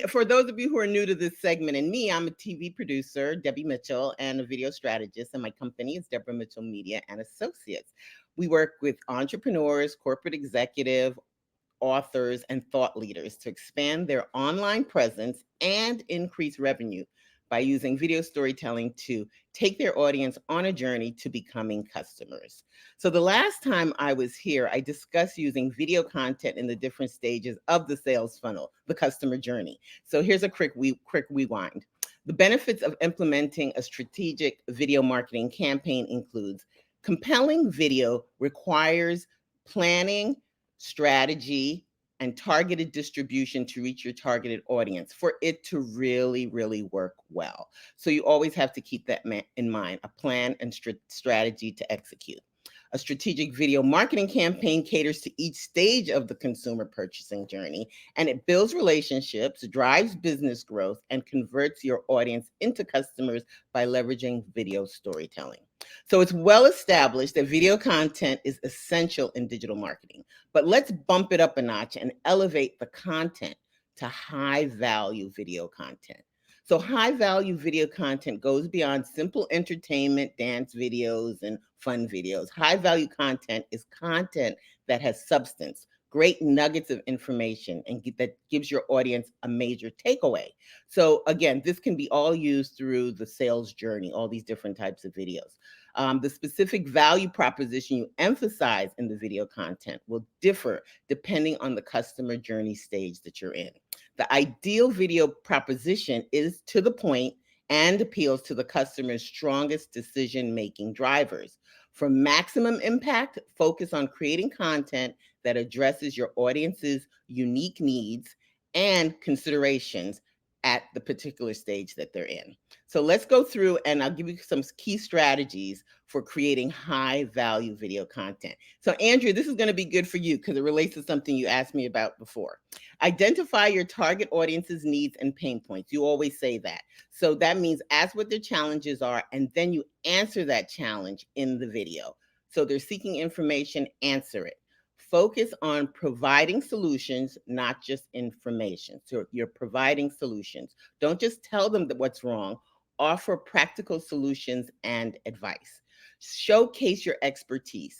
For those of you who are new to this segment, and me, I'm a TV producer, Debbie Mitchell, and a video strategist, and my company is Deborah Mitchell Media and Associates. We work with entrepreneurs, corporate executive, authors, and thought leaders to expand their online presence and increase revenue by using video storytelling to take their audience on a journey to becoming customers. So, the last time I was here, I discussed using video content in the different stages of the sales funnel, the customer journey. So, here's a quick rewind. The benefits of implementing a strategic video marketing campaign includes compelling video requires planning, strategy, and targeted distribution to reach your targeted audience for it to really work well. So you always have to keep that in mind, a plan and strategy to execute. A strategic video marketing campaign caters to each stage of the consumer purchasing journey, and it builds relationships, drives business growth, and converts your audience into customers by leveraging video storytelling. So it's well established that video content is essential in digital marketing, but let's bump it up a notch and elevate the content to high value video content. So high value video content goes beyond simple entertainment, dance videos, and fun videos. High value content is content that has substance, great nuggets of information, and that gives your audience a major takeaway. So again, this can be all used through the sales journey, all these different types of videos. The specific value proposition you emphasize in the video content will differ depending on the customer journey stage that you're in. The ideal video proposition is to the point and appeals to the customer's strongest decision-making drivers. For maximum impact, focus on creating content that addresses your audience's unique needs and considerations at the particular stage that they're in. So let's go through and I'll give you some key strategies for creating high value video content. So Andrea, this is going to be good for you because it relates to something you asked me about before. Identify your target audience's needs and pain points. You always say that. So that means ask what their challenges are and then you answer that challenge in the video. So they're seeking information, answer it. Focus on providing solutions, not just information. So you're providing solutions. Don't just tell them that what's wrong. Offer practical solutions and advice. Showcase your expertise.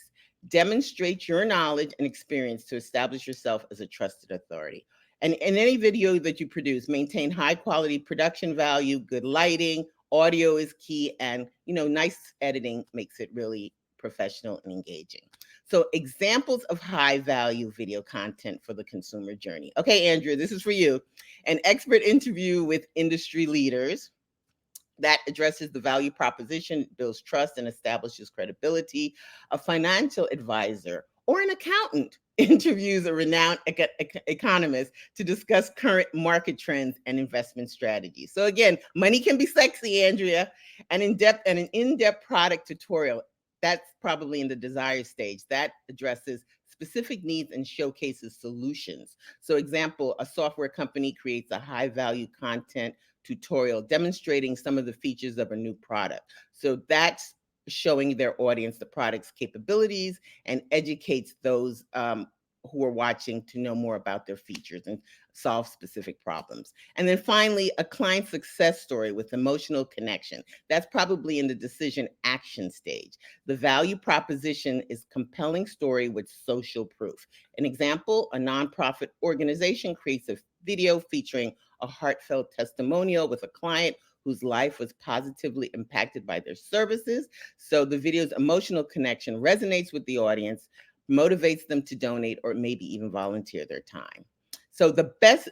Demonstrate your knowledge and experience to establish yourself as a trusted authority. And in any video that you produce, maintain high quality production value, good lighting, audio is key, and nice editing makes it really professional and engaging. So examples of high value video content for the consumer journey. Okay, Andrea, this is for you. An expert interview with industry leaders that addresses the value proposition, builds trust, and establishes credibility. A financial advisor or an accountant interviews a renowned economist to discuss current market trends and investment strategies. So again, money can be sexy, Andrea. An in-depth product tutorial, that's probably in the desire stage. That addresses specific needs and showcases solutions. So example, a software company creates a high value content tutorial demonstrating some of the features of a new product. So that's showing their audience the product's capabilities and educates those who are watching to know more about their features and solve specific problems. And then finally, a client success story with emotional connection. That's probably in the decision action stage. The value proposition is compelling story with social proof. An example, a nonprofit organization creates a video featuring a heartfelt testimonial with a client whose life was positively impacted by their services. So the video's emotional connection resonates with the audience, motivates them to donate or maybe even volunteer their time. So the best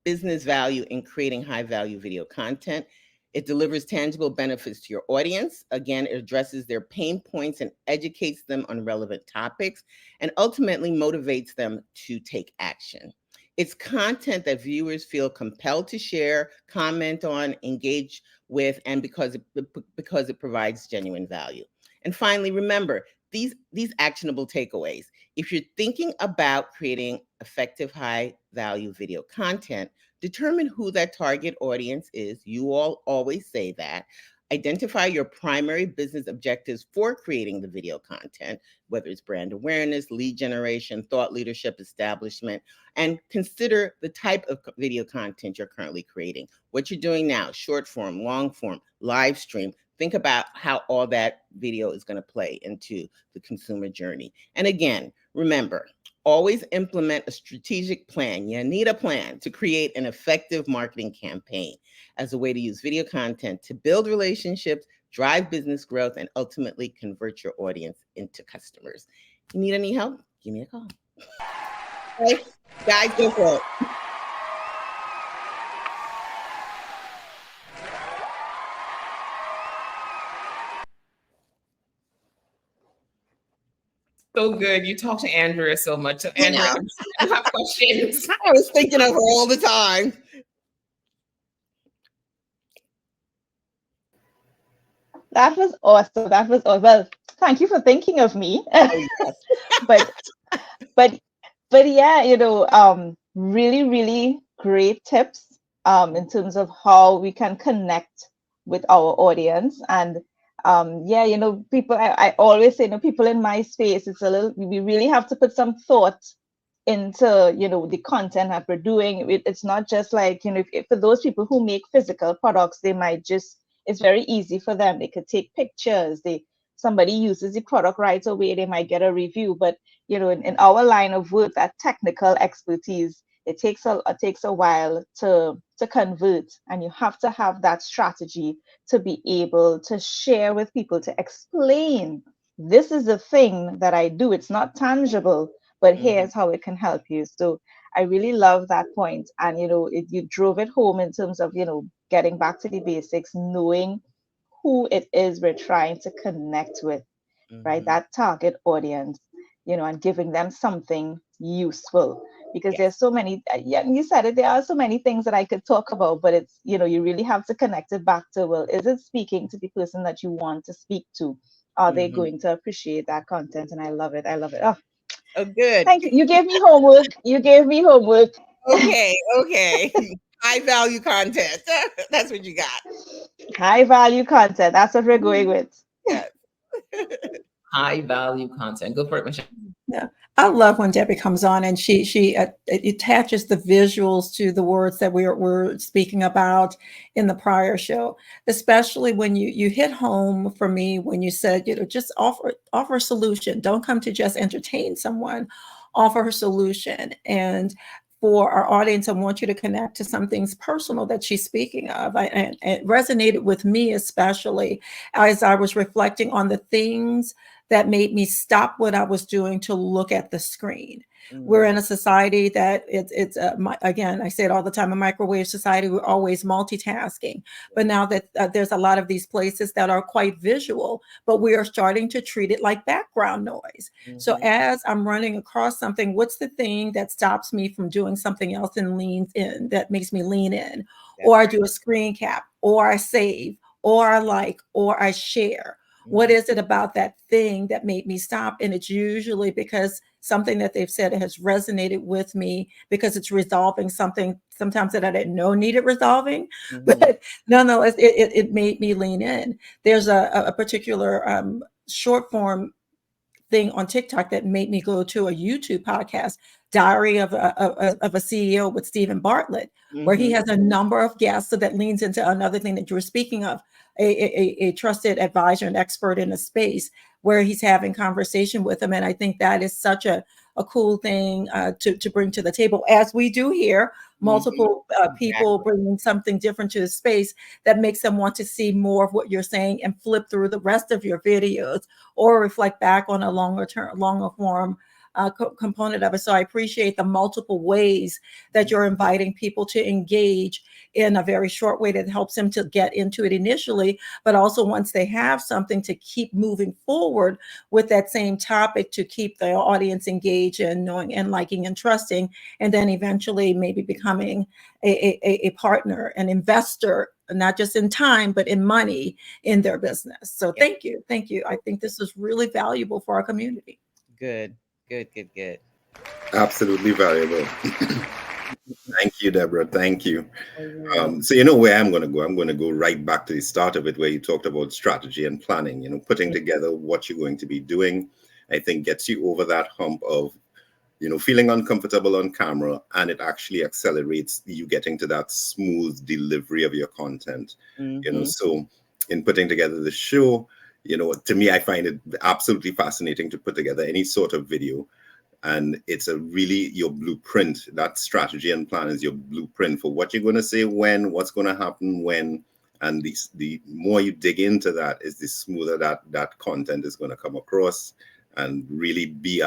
business value in creating high value video content, it delivers tangible benefits to your audience. Again, it addresses their pain points and educates them on relevant topics and ultimately motivates them to take action. It's content that viewers feel compelled to share, comment on, engage with, and because it provides genuine value. And finally, remember, these actionable takeaways. If you're thinking about creating effective high value video content, determine who that target audience is. You all always say that. Identify your primary business objectives for creating the video content, whether it's brand awareness, lead generation, thought leadership, establishment, and consider the type of video content you're currently creating. What you're doing now, short form, long form, live stream. Think about how all that video is going to play into the consumer journey. And again, remember, always implement a strategic plan. You need a plan to create an effective marketing campaign as a way to use video content to build relationships, drive business growth, and ultimately convert your audience into customers. You need any help? Give me a call. Okay, guys, go for it. So good. You talk to Andrea so much. So Andrea, I have questions. I was thinking of her all the time. That was awesome. That was awesome. Well, thank you for thinking of me. Oh, yes. but yeah, really, really great tips in terms of how we can connect with our audience. And people, I always say, people in my space, we really have to put some thought into, the content that we're doing. It's not just like, if for those people who make physical products, it's very easy for them. They could take pictures. Somebody uses the product right away, they might get a review. But in our line of work, that technical expertise, it takes a while to convert, and you have to have that strategy to be able to share with people, to explain, this is the thing that I do. It's not tangible, but here's how it can help you. So I really love that point. And you drove it home in terms of getting back to the basics, knowing who it is we're trying to connect with, right? That target audience, and giving them something useful. Because there's so many, you said it, there are so many things that I could talk about, but it's, you really have to connect it back to, well, is it speaking to the person that you want to speak to? Are they going to appreciate that content? And I love it. I love it. Oh, good. Thank you. You gave me homework. Okay. High value content. That's what you got. High value content. That's what we're going with. Yes. High value content. Go for it, Michelle. Yeah, I love when Debbie comes on and she attaches the visuals to the words that we're speaking about in the prior show, especially when you hit home for me when you said, just offer a solution. Don't come to just entertain someone, offer a solution. And for our audience, I want you to connect to some things personal that she's speaking of. And it resonated with me, especially as I was reflecting on the things that made me stop what I was doing to look at the screen. We're in a society that again, I say it all the time, a microwave society. We're always multitasking. But now that there's a lot of these places that are quite visual, but we are starting to treat it like background noise. So as I'm running across something, what's the thing that stops me from doing something else and leans in, that makes me lean in? Or I do a screen cap, or I save, or I like, or I share. What is it about that thing that made me stop? And it's usually because something that they've said has resonated with me, because it's resolving something sometimes that I didn't know needed resolving. But nonetheless, it made me lean in. There's a particular short form thing on TikTok that made me go to a YouTube podcast, Diary of a CEO with Stephen Bartlett, where he has a number of guests. So that leans into another thing that you were speaking of, a trusted advisor and expert in a space where he's having conversation with them. And I think that is such a cool thing to bring to the table, as we do here, multiple people bringing something different to the space that makes them want to see more of what you're saying and flip through the rest of your videos or reflect back on a longer form component of it. So I appreciate the multiple ways that you're inviting people to engage in a very short way that helps them to get into it initially, but also once they have something to keep moving forward with that same topic, to keep the audience engaged and knowing and liking and trusting, and then eventually maybe becoming a partner, an investor, not just in time, but in money in their business. So thank you. I think this is really valuable for our community. Good. Absolutely valuable. Thank you, Deborah. Thank you. Oh, So you know where I'm going to go. I'm going to go right back to the start of it, where you talked about strategy and planning. Putting yeah. together what you're going to be doing, I think gets you over that hump of feeling uncomfortable on camera, and it actually accelerates you getting to that smooth delivery of your content. Mm-hmm. So in putting together the show, to me, I find it absolutely fascinating to put together any sort of video. And it's a really your blueprint. That strategy and plan is your blueprint for what you're going to say when, what's going to happen when. And the more you dig into that, is the smoother that content is going to come across, and really be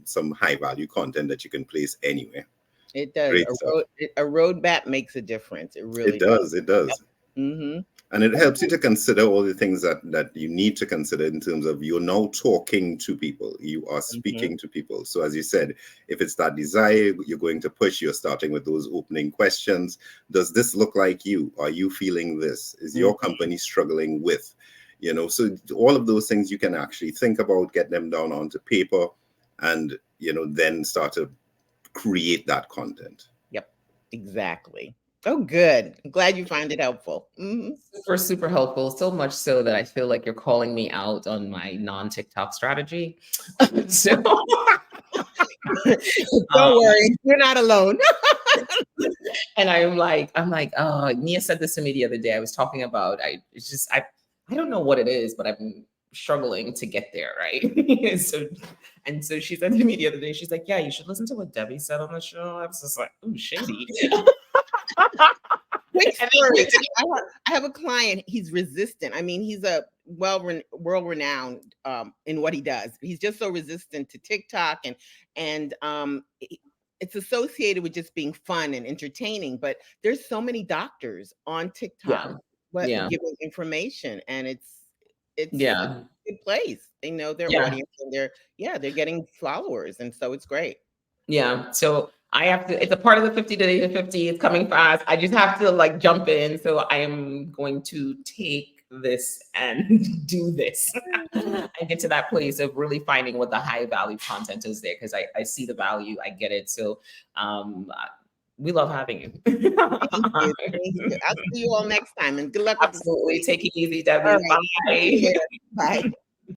some high value content that you can place anywhere. It does. Great stuff. A roadmap makes a difference. It It really does. does. It does. Mm-hmm. And it helps you to consider all the things that you need to consider, in terms of you're now talking to people, you are Mm-hmm. speaking to people. So as you said, if it's that desire you're going to push, you're starting with those opening questions. Does this look like you? Are you feeling this? Is your Mm-hmm. company struggling with? So all of those things you can actually think about, get them down onto paper, and then start to create that content. Yep. Exactly. Oh, good. I'm glad you find it helpful. Mm-hmm. Super, super helpful. So much so that I feel like you're calling me out on my non-TikTok strategy. So Don't worry, you're not alone. and I'm like, oh, Nia said this to me the other day. I was talking about, I don't know what it is, but I'm struggling to get there, right? so she said to me the other day, she's like, yeah, you should listen to what Debbie said on the show. I was just like, oh, shady. Quick story. I have a client. He's resistant. I mean, he's a world renowned in what he does. He's just so resistant to TikTok, and it's associated with just being fun and entertaining. But there's so many doctors on TikTok, Yeah. giving information, and it's Yeah. a good place. They know their Yeah. audience, and they're getting followers, and so it's great. Yeah. So I have to, it's a part of the 50 to 50. It's coming fast. I just have to like jump in. So I am going to take this and do this and get to that place of really finding what the high value content is there. Cause I see the value, I get it. So we love having you. Thank you. Thank you. I'll see you all next time, and good luck with the Absolutely. story. Take it easy, All Debbie. right. Bye. Bye.